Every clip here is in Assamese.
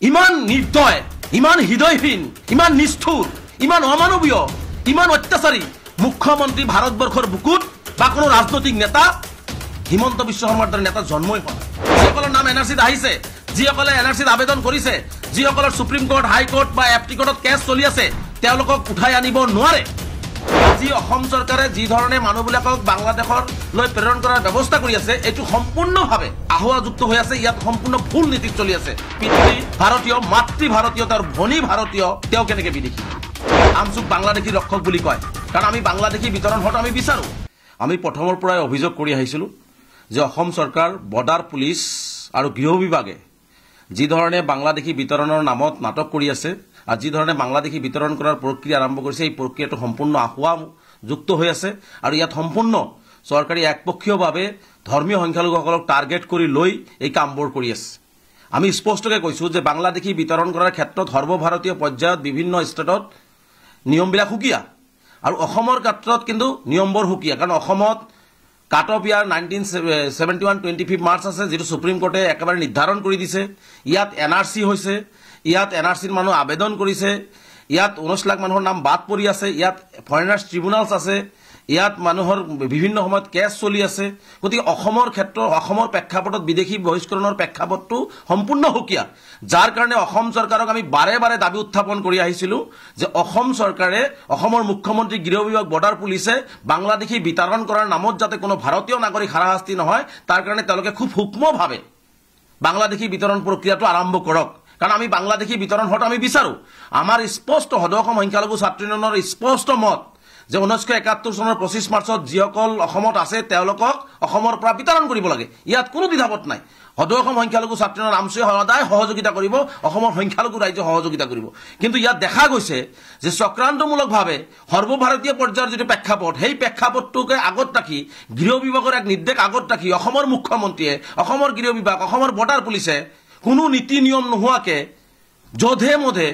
ইমান নির্দয়, ইমান হৃদয়হীন, ইমান নিষ্ঠুর, ইমান অমানবীয়, ইমান অত্যাচারী মুখ্যমন্ত্রী ভারতবর্ষের বুকুত বা কোনো রাজনৈতিক নেতা হিমন্ত বিশ্ব শর্মার দৰে নেতা জন্মই হোৱা নাই। যিসকলৰ নাম এনআৰচিত আহিছে, যিসকলে এনআৰচিত আবেদন কৰিছে, যিসকলৰ সুপ্ৰিম কোৰ্ট, হাইকোৰ্ট বা এফটি কোৰ্টত কেছ চলি আছে, তেওঁলোকক উঠাই আনিব নোৱাৰে। আজি অসম চৰকাৰে যি ধৰণে মানুহবিলাকক বাংলাদেশলৈ প্ৰেৰণ কৰাৰ ব্যৱস্থা কৰি আছে, এইটো সম্পূৰ্ণভাৱে আহুৱাযুক্ত হৈ আছে। ইয়াত সম্পূৰ্ণ ভুল নীতিত চলি আছে। পিতৃ ভাৰতীয়, মাতৃ ভাৰতীয়, তাৰ ভনী ভাৰতীয়, তেওঁ কেনেকৈ বিদেশী? আমচুক বাংলাদেশী ৰক্ষক বুলি কয়, কাৰণ আমি বাংলাদেশী বিতৰণ হোৱাটো আমি বিচাৰোঁ। আমি প্ৰথমৰ পৰাই অভিযোগ কৰি আহিছিলোঁ যে অসম চৰকাৰ, বৰ্ডাৰ পুলিচ আৰু গৃহ বিভাগে যি ধৰণে বাংলাদেশী বিতৰণৰ নামত নাটক কৰি আছে আৰু যি ধৰণে বাংলাদেশী বিতৰণ কৰাৰ প্ৰক্ৰিয়া আৰম্ভ কৰিছে, এই প্ৰক্ৰিয়াটো সম্পূৰ্ণ আহুৱাযুক্ত হৈ আছে। আৰু ইয়াত সম্পূৰ্ণ চৰকাৰী একপক্ষীয়ভাৱে ধৰ্মীয় সংখ্যালঘুসকলক টাৰ্গেট কৰি লৈ এই কামবোৰ কৰি আছে। আমি স্পষ্টকৈ কৈছোঁ যে বাংলাদেশী বিতৰণ কৰাৰ ক্ষেত্ৰত সৰ্বভাৰতীয় পৰ্যায়ত বিভিন্ন ষ্টেটত নিয়মবিলাক সুকীয়া, আৰু অসমৰ ক্ষেত্ৰত কিন্তু নিয়মবোৰ সুকীয়া। কাৰণ অসমত কাট অফ ইয়াৰ 1971 25 মাৰ্চ আছে, যিটো সুপ্ৰিম কোৰ্টে একেবাৰে নিৰ্ধাৰণ কৰি দিছে। ইয়াত এনআৰচি হৈছে, ইয়াত এনআৰচিৰ মানুহ আবেদন কৰিছে, ইয়াত 19 লাখ মানুহৰ নাম বাদ পৰি আছে, ইয়াত ফৰেনাৰ্ছ ট্ৰিবিউনেলছ আছে, ইয়াত মানুহৰ বিভিন্ন সময়ত কেছ চলি আছে। গতিকে অসমৰ ক্ষেত্ৰত, অসমৰ প্ৰেক্ষাপটত বিদেশী বহিষ্কৰণৰ প্ৰেক্ষাপটটো সম্পূৰ্ণ সুকীয়া, যাৰ কাৰণে অসম চৰকাৰক আমি বাৰে বাৰে দাবী উত্থাপন কৰি আহিছিলোঁ যে অসম চৰকাৰে, অসমৰ মুখ্যমন্ত্ৰী, গৃহ বিভাগ, বৰ্ডাৰ পুলিচে বাংলাদেশী বিতৰণ কৰাৰ নামত যাতে কোনো ভাৰতীয় নাগৰিক হাৰাশাস্তি নহয়, তাৰ কাৰণে তেওঁলোকে খুব সূক্ষ্মভাৱে বাংলাদেশী বিতৰণ প্ৰক্ৰিয়াটো আৰম্ভ কৰক। কাৰণ আমি বাংলাদেশী বিতৰণ হোৱাটো আমি বিচাৰোঁ। আমাৰ স্পষ্ট সদৌ অসম সংখ্যালঘু ছাত্ৰ ইউনিয়নৰ স্পষ্ট মত যে 1971 চনৰ 25 মাৰ্চত যিসকল অসমত আছে তেওঁলোকক অসমৰ পৰা বিতৰণ কৰিব লাগে। ইয়াত কোনো দ্বিধাবোধ নাই। সদৌ অসম সংখ্যালঘু ছাত্ৰ ইউনিয়নৰ আমচুৱে সদায় সহযোগিতা কৰিব, অসমৰ সংখ্যালঘু ৰাইজে সহযোগিতা কৰিব। কিন্তু ইয়াত দেখা গৈছে যে চক্ৰান্তমূলকভাৱে সৰ্বভাৰতীয় পৰ্যায়ৰ যিটো প্ৰেক্ষাপট, সেই প্ৰেক্ষাপটটোকে আগত ৰাখি, গৃহ বিভাগৰ এক নিৰ্দেশ আগত ৰাখি অসমৰ মুখ্যমন্ত্ৰীয়ে, অসমৰ গৃহ বিভাগ, অসমৰ বৰ্ডাৰ পুলিচে কোনো নীতি নিয়ম নোহোৱাকৈ যধে মধে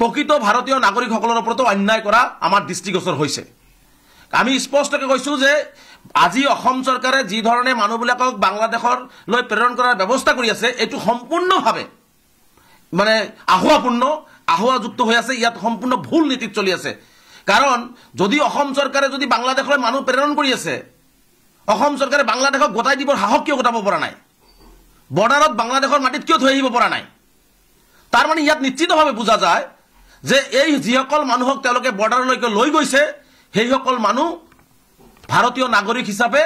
প্ৰকৃত ভাৰতীয় নাগৰিকসকলৰ ওপৰতো অন্যায় কৰা আমাৰ দৃষ্টিগোচৰ হৈছে। আমি স্পষ্টকৈ কৈছোঁ যে আজি অসম চৰকাৰে যি ধৰণে মানুহবিলাকক বাংলাদেশলৈ প্ৰেৰণ কৰাৰ ব্যৱস্থা কৰি আছে, এইটো সম্পূৰ্ণভাৱে মানে আহুৱাযুক্ত হৈ আছে। ইয়াত সম্পূৰ্ণ ভুল নীতিত চলি আছে। কাৰণ যদি অসম চৰকাৰে যদি বাংলাদেশলৈ মানুহ প্ৰেৰণ কৰি আছে, অসম চৰকাৰে বাংলাদেশক গোটাই দিবৰ সাহস কিয় গোটাব পৰা নাই? বৰ্ডাৰত বাংলাদেশৰ মাটিত কিয় থৈ আহিব পৰা নাই? তাৰ মানে ইয়াত নিশ্চিতভাৱে বুজা যায় যে এই যিসকল মানুহক তেওঁলোকে বৰ্ডাৰলৈকে লৈ গৈছে, সেইসকল মানুহ ভাৰতীয় নাগৰিক হিচাপে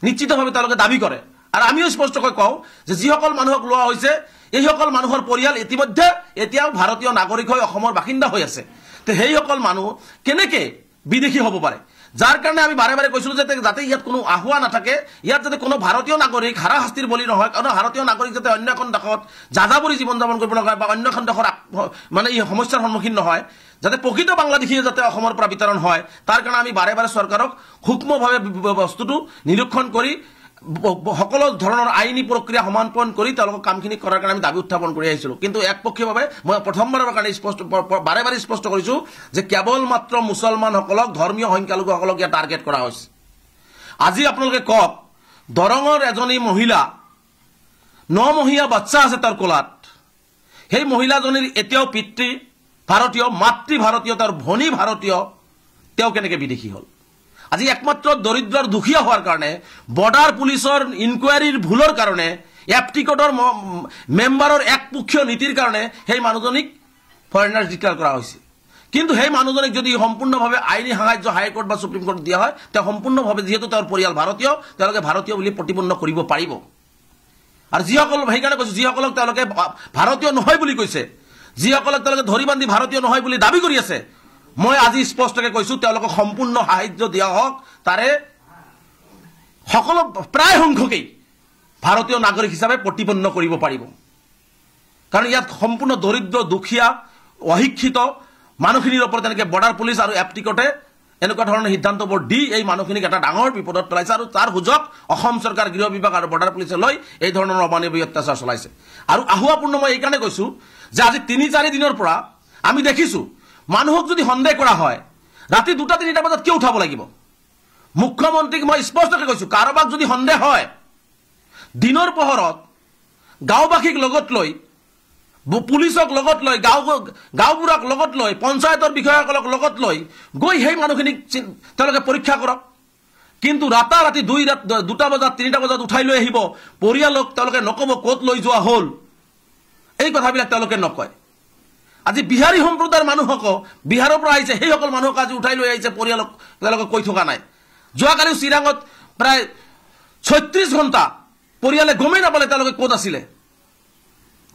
নিশ্চিতভাৱে তেওঁলোকে দাবী কৰে। আৰু আমিও স্পষ্টকৈ কওঁ যে যিসকল মানুহক লোৱা হৈছে, এইসকল মানুহৰ পৰিয়াল ইতিমধ্যে এতিয়াও ভাৰতীয় নাগৰিক হৈ অসমৰ বাসিন্দা হৈ আছে। তো সেইসকল মানুহ কেনেকৈ বিদেশী হ'ব পাৰে? যাৰ কাৰণে আমি বাৰে বাৰে কৈছিলোঁ যাতে ইয়াত কোনো আহুৱা নাথাকে, ইয়াত যাতে কোনো ভাৰতীয় নাগৰিক হাৰাশাস্তিৰ বলি নহয়, কাৰণ ভাৰতীয় নাগৰিক যাতে অন্য এখন দেশত যাযাবৰী জীৱন যাপন কৰিব নহয় বা অন্য এখন দেশৰ মানে এই সমস্যাৰ সন্মুখীন নহয়, যাতে প্ৰকৃত বাংলাদেশীয়ে যাতে অসমৰ পৰা বিতৰণ হয়, তাৰ কাৰণে আমি বাৰে বাৰে চৰকাৰক সূক্ষ্মভাৱে বস্তুটো নিৰীক্ষণ কৰি সকলো ধৰণৰ আইনী প্ৰক্ৰিয়া সমাপন কৰি তেওঁলোকক কামখিনি কৰাৰ কাৰণে আমি দাবী উত্থাপন কৰি আহিছিলোঁ। কিন্তু একপক্ষীয়ভাৱে মই প্ৰথমবাৰৰ কাৰণে বাৰে বাৰে স্পষ্ট কৰিছোঁ যে কেৱল মাত্ৰ মুছলমানসকলক, ধৰ্মীয় সংখ্যালঘুসকলক ইয়াত টাৰ্গেট কৰা হৈছে। আজি আপোনালোকে কওক, দৰঙৰ এজনী মহিলা, 9 মহীয়া বাচ্চা আছে তাৰ কোলাত, সেই মহিলাজনীৰ এতিয়াও পিতৃ ভাৰতীয়, মাতৃ ভাৰতীয়, তাৰ ভনী ভাৰতীয়, তেওঁ কেনেকৈ বিদেশী হ'ল? আজি একমাত্ৰ দৰিদ্ৰৰ দুখীয়া হোৱাৰ কাৰণে, বৰ্ডাৰ পুলিচৰ ইনকুৱাৰীৰ ভুলৰ কাৰণে, এফটি কোৰ্টৰ মেম্বাৰৰ একপক্ষীয় নীতিৰ কাৰণে সেই মানুহজনীক ফৰেনাৰ্ছ ডিক্লেয়াৰ কৰা হৈছে। কিন্তু সেই মানুহজনীক যদি সম্পূৰ্ণভাৱে আইনী সাহায্য হাইকোৰ্ট বা সুপ্ৰিম কোৰ্টত দিয়া হয়, তেওঁ সম্পূৰ্ণভাৱে যিহেতু তেওঁৰ পৰিয়াল ভাৰতীয়, তেওঁলোকে ভাৰতীয় বুলি প্ৰতিপন্ন কৰিব পাৰিব। আৰু যিসকল, সেইকাৰণে কৈছোঁ, যিসকলক তেওঁলোকে ভাৰতীয় নহয় বুলি কৈছে, যিসকলক তেওঁলোকে ধৰি বান্ধি ভাৰতীয় নহয় বুলি দাবী কৰি আছে, মই আজি স্পষ্টকৈ কৈছোঁ তেওঁলোকক সম্পূৰ্ণ সাহায্য দিয়া হওক। তাৰে সকলো প্ৰায় সংখ্যকেই ভাৰতীয় নাগৰিক হিচাপে প্ৰতিপন্ন কৰিব পাৰিব। কাৰণ ইয়াত সম্পূৰ্ণ দৰিদ্ৰ, দুখীয়া, অশিক্ষিত মানুহখিনিৰ ওপৰত এনেকৈ বৰ্ডাৰ পুলিচ আৰু এফটি কোৰ্টে এনেকুৱা ধৰণৰ সিদ্ধান্তবোৰ দি এই মানুহখিনিক এটা ডাঙৰ বিপদত পেলাইছে। আৰু তাৰ সুযোগ অসম চৰকাৰ, গৃহ বিভাগ আৰু বৰ্ডাৰ পুলিচে লৈ এই ধৰণৰ অমানৱীয় অত্যাচাৰ চলাইছে। আৰু আহুৱাপূৰ্ণ মই এইকাৰণে কৈছোঁ যে আজি 3-4 দিনৰ পৰা আমি দেখিছোঁ, মানুহক যদি সন্দেহ কৰা হয়, ৰাতি 2-3 বজাত কিয় উঠাব লাগিব? মুখ্যমন্ত্ৰীক মই স্পষ্টকৈ কৈছোঁ, কাৰোবাক যদি সন্দেহ হয়, দিনৰ পোহৰত গাঁওবাসীক লগত লৈ পুলিচক লগত লৈ গাঁওবোৰক লগত লৈ পঞ্চায়তৰ বিষয়াসকলক লগত লৈ গৈ সেই মানুহখিনিক তেওঁলোকে পৰীক্ষা কৰক। কিন্তু ৰাতাৰাতি 2টা বজাত 3টা বজাত উঠাই লৈ আহিব পৰিয়ালক, তেওঁলোকে নক'ব ক'ত লৈ যোৱা হ'ল, এই কথাবিলাক তেওঁলোকে নকয়। আজি বিহাৰী সম্প্ৰদায়ৰ মানুহক বিহাৰৰ পৰা আহিছে সেইসকল মানুহক আজি উঠাই লৈ আহিছে পৰিয়ালক, তেওঁলোকে কৈ থকা নাই। যোৱাকালি চিৰাঙত প্ৰায় 36 ঘণ্টা পৰিয়ালে গমেই নাপালে তেওঁলোকে ক'ত আছিলে।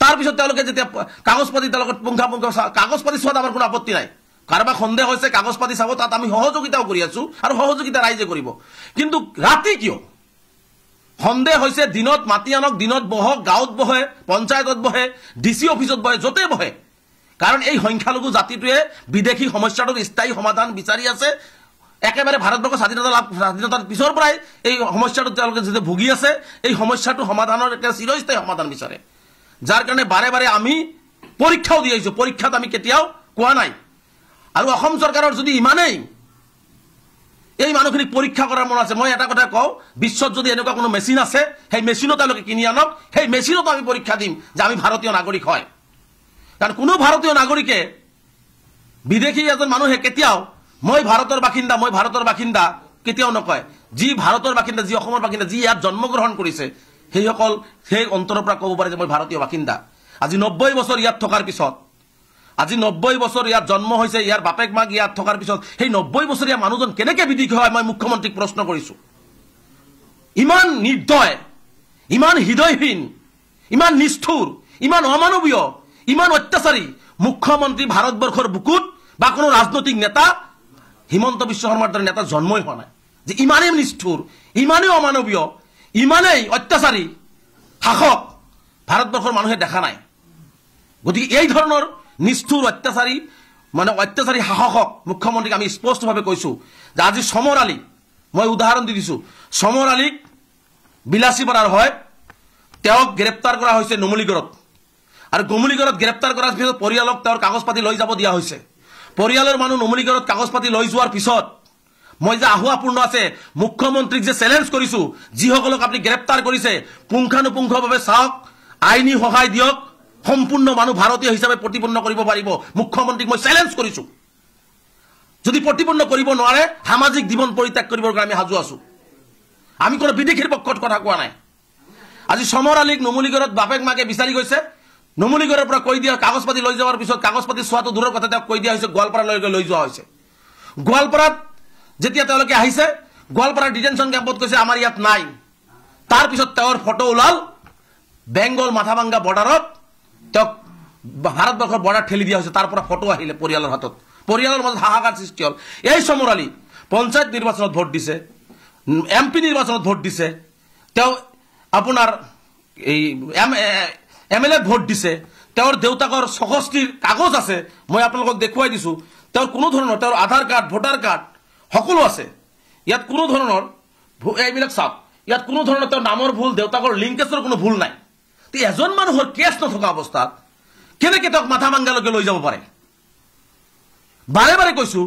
তাৰপিছত তেওঁলোকে যেতিয়া কাগজ পাতি তেওঁলোকৰ পুংখাপুংখ কাগজ পাতি চোৱাত আমাৰ কোনো আপত্তি নাই। কাৰোবাক সন্দেহ হৈছে কাগজ পাতি চাব, তাত আমি সহযোগিতাও কৰি আছো আৰু সহযোগিতা ৰাইজে কৰিব। কিন্তু ৰাতি কিয় সন্দেহ হৈছে? দিনত মাতি আনক, দিনত বহক, গাঁৱত বহে, পঞ্চায়তত বহে, DC অফিচত বহে, য'তে বহে। কাৰণ এই সংখ্যালঘু জাতিটোৱে বিদেশী সমস্যাটোৰ স্থায়ী সমাধান বিচাৰি আছে। একেবাৰে ভাৰতবৰ্ষৰ স্বাধীনতাৰ পিছৰ পৰাই এই সমস্যাটো তেওঁলোকে যেতিয়া ভুগি আছে, এই সমস্যাটো সমাধানৰ একটা চিৰস্থায়ী সমাধান বিচাৰে। যাৰ কাৰণে বাৰে বাৰে আমি পৰীক্ষাও দি আহিছো, পৰীক্ষাত আমি কেতিয়াও কোৱা নাই। আৰু অসম চৰকাৰৰ যদি ইমানেই এই মানুহখিনিক পৰীক্ষা কৰাৰ মন আছে, মই এটা কথা কওঁ, বিশ্বত যদি এনেকুৱা কোনো মেচিন আছে সেই মেচিনো তেওঁলোকে কিনি আনক, সেই মেচিনতো আমি পৰীক্ষা দিম যে আমি ভাৰতীয় নাগৰিক হয়। কাৰণ কোনো ভাৰতীয় নাগৰিকে বিদেশী এজন মানুহে কেতিয়াও মই ভাৰতৰ বাসিন্দা কেতিয়াও নকয়। যি ভাৰতৰ বাসিন্দা, যি অসমৰ বাসিন্দা, যি ইয়াত জন্মগ্ৰহণ কৰিছে সেইসকল সেই অন্তৰৰ পৰা ক'ব পাৰে যে মই ভাৰতীয় বাসিন্দা। আজি 90 বছৰ ইয়াত থকাৰ পিছত, আজি 90 বছৰ ইয়াত জন্ম হৈছে, ইয়াৰ বাপেক মাক ইয়াত থকাৰ পিছত সেই 90 বছৰীয়া মানুহজন কেনেকে বিদেশী হয় মই মুখ্যমন্ত্ৰীক প্ৰশ্ন কৰিছো। ইমান নিৰ্দয়, ইমান হৃদয়হীন, ইমান নিষ্ঠুৰ, ইমান অমানৱীয়, ইমান অত্যাচাৰী মুখ্যমন্ত্ৰী ভাৰতবৰ্ষৰ বুকুত বা কোনো ৰাজনৈতিক নেতা হিমন্ত বিশ্ব শৰ্মাৰ দৰে নেতা জন্মই হোৱা নাই। যে ইমানেই নিষ্ঠুৰ, ইমানেই অমানৱীয়, ইমানেই অত্যাচাৰী শাসক ভাৰতবৰ্ষৰ মানুহে দেখা নাই। গতিকে এই ধৰণৰ নিষ্ঠুৰ অত্যাচাৰী শাসকক মুখ্যমন্ত্ৰীক আমি স্পষ্টভাৱে কৈছো যে আজি সমৰ আলী, মই উদাহৰণ দি দিছো, সমৰ আলীক বিলাসীপাৰাৰ হয়, তেওঁক গ্ৰেপ্তাৰ কৰা হৈছে নুমলীগড়ত। আৰু নুমলীগড়ত গ্ৰেপ্তাৰ কৰাৰ পিছত পৰিয়ালক তেওঁৰ কাগজ পাতি লৈ যাব দিয়া হৈছে। পৰিয়ালৰ মানুহ নুমলীগড়ত কাগজ পাতি লৈ যোৱাৰ পিছত মই যে আহুৱাপূৰ্ণ আছে, মুখ্যমন্ত্ৰীক যে চেলেঞ্জ কৰিছো, যিসকলক আপুনি গ্ৰেপ্তাৰ কৰিছে পুংখানুপুংখভাৱে চাওক, আইনী সহায় দিয়ক, সম্পূৰ্ণ মানুহ ভাৰতীয় হিচাপে প্ৰতিপন্ন কৰিব পাৰিব। মুখ্যমন্ত্ৰীক মই চেলেঞ্জ কৰিছো। যদি প্ৰতিপন্ন কৰিব নোৱাৰে সামাজিক জীৱন পৰিত্যাগ কৰিবৰ কাৰণে আমি সাজু আছো। আমি কোনো বিদেশীৰ পক্ষত কথা কোৱা নাই। আজি সমৰ আলীক নুমলীগড়ত বাপেক মাকে বিচাৰি গৈছে, নুমলীগড়ৰ পৰা কৈ দিয়া কাগজ পাতি লৈ যোৱাৰ পিছত কাগজ পাতি চোৱাটো দূৰৰ কথা, তেওঁক কৈ দিয়া হৈছে গোৱালপাৰালৈকে লৈ যোৱা হৈছে। গোৱালপাৰাত যেতিয়া তেওঁলোকে আহিছে, গোৱালপাৰা ডিটেনশ্যন কেম্পত কৈছে আমাৰ ইয়াত নাই। তাৰপিছত তেওঁৰ ফটো ওলাল বেংগল মাথাভাঙ্গা বৰ্ডাৰত, তেওঁক ভাৰতবৰ্ষৰ বৰ্ডাৰ ঠেলি দিয়া হৈছে। তাৰ পৰা ফটো আহিলে পৰিয়ালৰ হাতত, পৰিয়ালৰ মাজত হাহাকাৰ সৃষ্টি হ'ল। এই সমৰ আলী পঞ্চায়ত নিৰ্বাচনত ভোট দিছে, MP নিৰ্বাচনত ভোট দিছে, তেওঁ আপোনাৰ এই MLA ভোট দিছে, তেওঁৰ দেউতাকৰ 64টিৰ কাগজ আছে, মই আপোনালোকক দেখুৱাই দিছো। তেওঁৰ কোনো ধৰণৰ তেওঁৰ আধাৰ কাৰ্ড, ভোটাৰ কাৰ্ড সকলো আছে। ইয়াত কোনো ধৰণৰ এইবিলাক চাওক, ইয়াত কোনো ধৰণৰ তেওঁৰ নামৰ ভুল, দেউতাকৰ লিংকেজৰ কোনো ভুল নাই। এজন মানুহৰ কেছ নথকা অৱস্থাত কেনেকে তেওঁক মাথাভাঙ্গালৈকে লৈ যাব পাৰে? বাৰে বাৰে কৈছো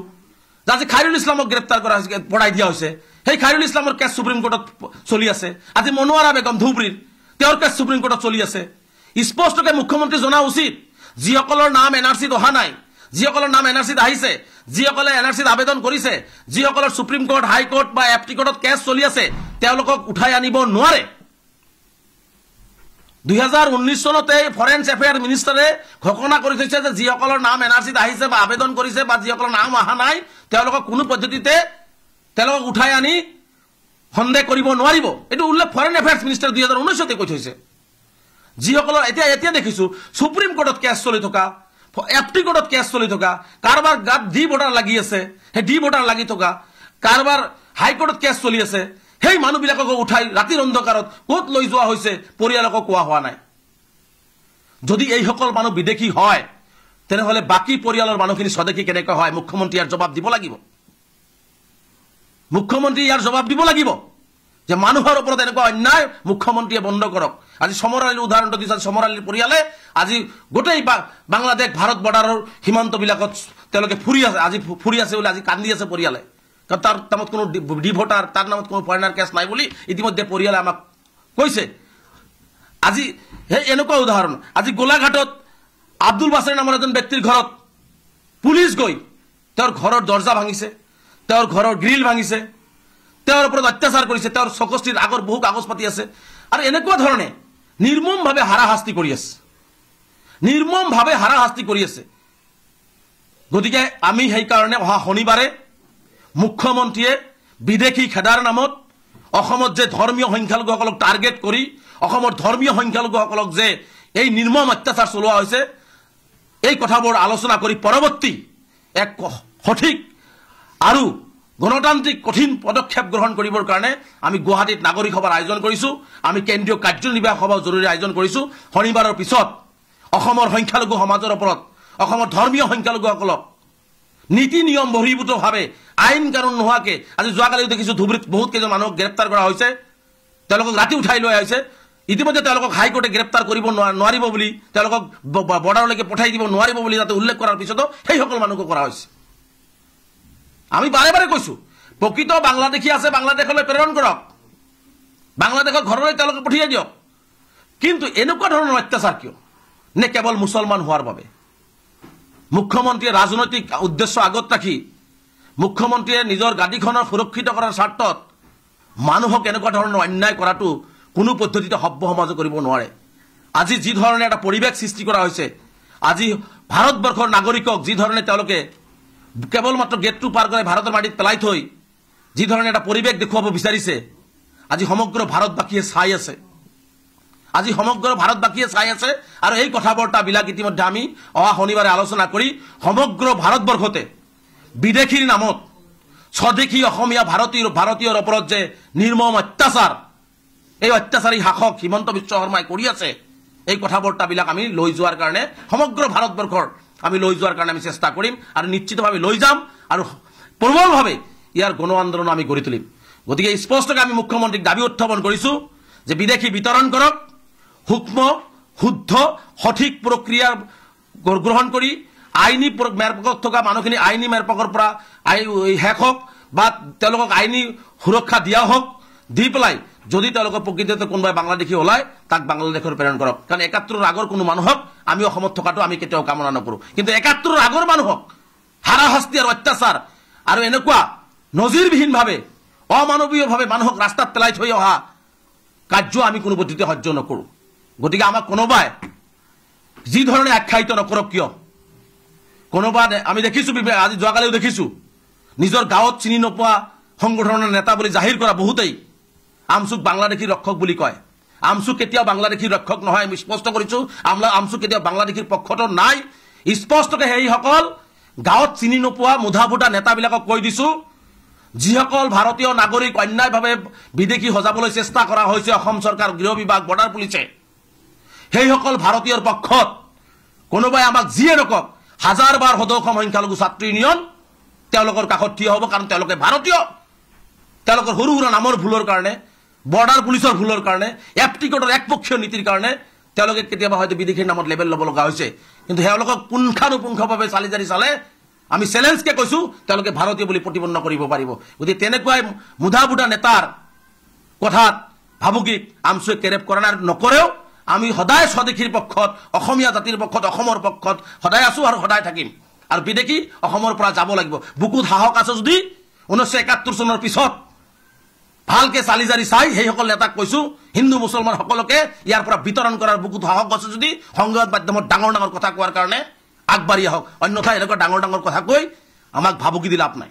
যে আজি খাইৰুল ইছলামক গ্ৰেপ্তাৰ কৰা হৈছে, পৰাই দিয়া হৈছে। সেই খাইৰুল ইছলামৰ কেছ সুপ্ৰিম কোৰ্টত চলি আছে। আজি মনোৱাৰা বেগম ধুবুৰীৰ, তেওঁৰ কেছ সুপ্ৰিম কোৰ্টত চলি আছে। স্পষ্টকৈ মুখ্যমন্ত্ৰী জনা উচিত, যিসকলৰ নাম NRCত অহা নাই, যিসকলৰ নাম NRCত আহিছে, যিসকলে NRCত আবেদন কৰিছে, যিসকলৰ সুপ্ৰিম কোৰ্ট, হাইকোৰ্ট বা FT কোৰ্টত কেছ চলি আছে, তেওঁলোকক উঠাই আনিব নোৱাৰে। 2019 চনতে ফৰেন এফেয়াৰ মিনিষ্টাৰে ঘোষণা কৰি থৈছে যে যিসকলৰ নাম NRCত আহিছে বা আবেদন কৰিছে বা যিসকলৰ নাম অহা নাই, তেওঁলোকক কোনো পদ্ধতিতে তেওঁলোকক উঠাই আনি সন্দেহ কৰিব নোৱাৰিব। এইটো উল্লেখ ফৰেন এফেয়াৰ্ছ মিনিষ্টাৰ 2019তে কৈ থৈছে। যিসকলৰ এতিয়া দেখিছো সুপ্ৰিম কোৰ্টত কেছ চলি থকা, FT কোৰ্টত কেছ চলি থকা, কাৰোবাৰ গাত ডি ভোটাৰ লাগি আছে, সেই ডি ভোটাৰ লাগি থকা, কাৰোবাৰ হাইকোৰ্টত কেছ চলি আছে, সেই মানুহবিলাকক উঠাই ৰাতিৰ অন্ধকাৰত ক'ত লৈ যোৱা হৈছে পৰিয়ালকো কোৱা হোৱা নাই। যদি এইসকল মানুহ বিদেশী হয় তেনেহ'লে বাকী পৰিয়ালৰ মানুহখিনি স্বদেশী কেনেকৈ হয়? মুখ্যমন্ত্ৰী ইয়াৰ জবাব দিব লাগিব। মুখ্যমন্ত্ৰী ইয়াৰ জবাব দিব লাগিব যে মানুহৰ ওপৰত এনেকুৱা অন্যায় মুখ্যমন্ত্ৰীয়ে বন্ধ কৰক। আজি সমৰ আলীৰ উদাহৰণটো দিছে। সমৰ আলীৰ পৰিয়ালে আজি গোটেই বাংলাদেশ ভাৰত বৰ্ডাৰৰ সীমান্তবিলাকত তেওঁলোকে ফুৰি আছে। আজি ফুৰি আছে বুলি আজি কান্দি আছে পৰিয়ালে, কাৰণ তাৰ নামত কোনো ডি ভোটাৰ, তাৰ নামত কোনো ফৰেনাৰ কেছ নাই বুলি ইতিমধ্যে পৰিয়ালে আমাক কৈছে। আজি সেই এনেকুৱা উদাহৰণ, আজি গোলাঘাটত আব্দুল বাছেৰ নামৰ এজন ব্যক্তিৰ ঘৰত পুলিচ গৈ তেওঁৰ ঘৰৰ দৰ্জা ভাঙিছে, তেওঁৰ ঘৰৰ গ্ৰিল ভাঙিছে, তেওঁৰ ওপৰত অত্যাচাৰ কৰিছে, তেওঁৰ চকষ্টিৰ আগৰ বহু কাগজ পাতি আছে। আৰু এনেকুৱা ধৰণে নিৰ্মমভাৱে হাৰাশাস্তি কৰি আছে, নিৰ্মমভাৱে হাৰাশাস্তি কৰি আছে। গতিকে আমি সেইকাৰণে অহা শনিবাৰে মুখ্যমন্ত্ৰীয়ে বিদেশী খেদাৰ নামত অসমত যে ধৰ্মীয় সংখ্যালঘুসকলক টাৰ্গেট কৰি অসমৰ ধৰ্মীয় সংখ্যালঘুসকলক যে এই নিৰ্মম অত্যাচাৰ চলোৱা হৈছে, এই কথাবোৰ আলোচনা কৰি পৰৱৰ্তী এক সঠিক আৰু গণতান্ত্ৰিক কঠিন পদক্ষেপ গ্ৰহণ কৰিবৰ কাৰণে আমি গুৱাহাটীত নাগৰিক সভাৰ আয়োজন কৰিছোঁ। আমি কেন্দ্ৰীয় কাৰ্যনিৰ্বাহক সভাও জৰুৰী আয়োজন কৰিছোঁ। শনিবাৰৰ পিছত অসমৰ সংখ্যালঘু সমাজৰ ওপৰত, অসমৰ ধৰ্মীয় সংখ্যালঘুসকলক নীতি নিয়ম বহিৰ্ভূতভাৱে আইন কানুন নোহোৱাকৈ, আজি যোৱাকালিও দেখিছোঁ ধুবুৰীত বহুত কেইজন মানুহক গ্ৰেপ্তাৰ কৰা হৈছে, তেওঁলোকক ৰাতি উঠাই লৈ আহিছে। ইতিমধ্যে তেওঁলোকক হাইকোৰ্টে গ্ৰেপ্তাৰ কৰিব নোৱাৰিব বুলি, তেওঁলোকক বৰ্ডাৰলৈকে পঠাই দিব নোৱাৰিব বুলি যাতে উল্লেখ কৰাৰ পিছতো সেইসকল মানুহকো কৰা হৈছে। আমি বাৰে বাৰে কৈছোঁ, প্ৰকৃত বাংলাদেশী আছে বাংলাদেশলৈ প্ৰেৰণ কৰক, বাংলাদেশৰ ঘৰলৈ তেওঁলোকে পঠিয়াই দিয়ক। কিন্তু এনেকুৱা ধৰণৰ অত্যাচাৰ কিয়? নে কেৱল মুছলমান হোৱাৰ বাবে? মুখ্যমন্ত্ৰীয়ে ৰাজনৈতিক উদ্দেশ্য আগত ৰাখি মুখ্যমন্ত্ৰীয়ে নিজৰ গাদীখনৰ সুৰক্ষিত কৰাৰ স্বাৰ্থত মানুহক এনেকুৱা ধৰণৰ অন্যায় কৰাটো কোনো পদ্ধতিতে সভ্য সমাজে কৰিব নোৱাৰে। আজি যি ধৰণে এটা পৰিৱেশ সৃষ্টি কৰা হৈছে, আজি ভাৰতবৰ্ষৰ নাগৰিকক যি ধৰণে তেওঁলোকে কেৱল মাত্ৰ গেটটো পাৰ কৰাই ভাৰতৰ মাটিত পেলাই থৈ যি ধৰণে এটা পৰিৱেশ দেখুৱাব বিচাৰিছে, আজি সমগ্ৰ ভাৰতবাসীয়ে চাই আছে, আজি সমগ্ৰ ভাৰতবাসীয়ে চাই আছে। আৰু এই কথা বাৰ্তাবিলাক ইতিমধ্যে আমি অহা শনিবাৰে আলোচনা কৰি সমগ্ৰ ভাৰতবৰ্ষতে বিদেশীৰ নামত স্বদেশী অসমীয়া ভাৰতীয়ৰ ওপৰত যে নিৰ্মম অত্যাচাৰ, এই অত্যাচাৰী শাসক হিমন্ত বিশ্ব শৰ্মাই কৰি আছে, এই কথা বাৰ্তাবিলাক আমি লৈ যোৱাৰ কাৰণে সমগ্ৰ ভাৰতবৰ্ষৰ আমি লৈ যোৱাৰ কাৰণে আমি চেষ্টা কৰিম আৰু নিশ্চিতভাৱে লৈ যাম আৰু প্ৰবলভাৱে ইয়াৰ গণ আন্দোলন আমি গঢ়ি তুলিম। গতিকে স্পষ্টকৈ আমি মুখ্যমন্ত্ৰীক দাবী উত্থাপন কৰিছোঁ যে বিদেশী বিতৰণ কৰক, সূক্ষ্ম শুদ্ধ সঠিক প্ৰক্ৰিয়া গ্ৰহণ কৰি আইনী মেৰপকত থকা মানুহখিনি আইনী মেৰপকৰ পৰা শেষ হওক বা তেওঁলোকক আইনী সুৰক্ষা দিয়া হওক, দি পেলাই যদি তেওঁলোকৰ প্ৰকৃততে কোনোবাই বাংলাদেশী ওলায় তাক বাংলাদেশৰ প্ৰেৰণ কৰক। কাৰণ ৭১ৰ আগৰ কোনো মানুহক আমি অসমত থকাটো আমি কেতিয়াও কামনা নকৰোঁ। কিন্তু ৭১ৰ আগৰ মানুহক হাৰাশাস্তি আৰু অত্যাচাৰ আৰু এনেকুৱা নজিৰবিহীনভাৱে অমানৱীয়ভাৱে মানুহক ৰাস্তাত পেলাই থৈ অহা কাৰ্য আমি কোনো পদ্ধতিতে সহ্য নকৰোঁ। গতিকে আমাক কোনোবাই যি ধৰণে আখ্যায়িত নকৰক কিয়, কোনোবা আমি দেখিছোঁ, আজি যোৱাকালিও দেখিছোঁ নিজৰ গাঁৱত চিনি নোপোৱা সংগঠনৰ নেতা বুলি জাহিৰ কৰা বহুতেই আমচুক বাংলাদেশীৰ ৰক্ষক বুলি কয়। আমচুক কেতিয়াও বাংলাদেশীৰ ৰক্ষক নহয়, আমি স্পষ্ট কৰিছোঁ। আমচুক কেতিয়াও বাংলাদেশীৰ পক্ষতো নাই। স্পষ্টকৈ সেইসকল গাঁৱত চিনি নোপোৱা মুধা ফুটা নেতাবিলাকক কৈ দিছোঁ, যিসকল ভাৰতীয় নাগৰিক অন্যায়ভাৱে বিদেশী সজাবলৈ চেষ্টা কৰা হৈছে অসম চৰকাৰ, গৃহ বিভাগ, বৰ্ডাৰ পুলিচে, সেইসকল ভাৰতীয়ৰ পক্ষত কোনোবাই আমাক যিয়ে নকওক, হাজাৰ বাৰ সদৌ অসম সংখ্যালঘু ছাত্ৰ ইউনিয়ন তেওঁলোকৰ কাষত থিয় হ'ব। কাৰণ তেওঁলোকে ভাৰতীয়, তেওঁলোকৰ সৰু সুৰা নামৰ ভুলৰ কাৰণে, বৰ্ডাৰ পুলিচৰ ভুলৰ কাৰণে, এফটিকটৰ একপক্ষীয় নীতিৰ কাৰণে তেওঁলোকে কেতিয়াবা হয়তো বিদেশীৰ নামত লেবেল ল'ব লগা হৈছে। কিন্তু তেওঁলোকক পুংখানুপুংখভাৱে চালি জাৰি চালে আমি চেলেঞ্জকে কৈছোঁ তেওঁলোকে ভাৰতীয় বুলি প্ৰতিপন্ন কৰিব পাৰিব। গতিকে তেনেকুৱাই মুধা বুধা নেতাৰ কথাত ভাবুকিক আমচুৱে কেৰেপ কৰা নাই, নকৰেও। আমি সদায় স্বদেশীৰ পক্ষত, অসমীয়া জাতিৰ পক্ষত, অসমৰ পক্ষত সদায় আছোঁ আৰু সদায় থাকিম। আৰু বিদেশী অসমৰ পৰা যাব লাগিব। বুকুত সাহস আছে যদি 1971 চনৰ পিছত ভালকে চালি জাৰি চাই সেইসকল নেতাক কৈছোঁ, হিন্দু মুছলমান সকলোকে ইয়াৰ পৰা বিতৰণ কৰাৰ বুকুত সাহস আছে যদি সংবাদ মাধ্যমত ডাঙৰ ডাঙৰ কথা কোৱাৰ কাৰণে আগবাঢ়ি আহক। অন্যথা এনেকুৱা ডাঙৰ ডাঙৰ কথা কৈ আমাক ভাবুকি দি লাভ নাই।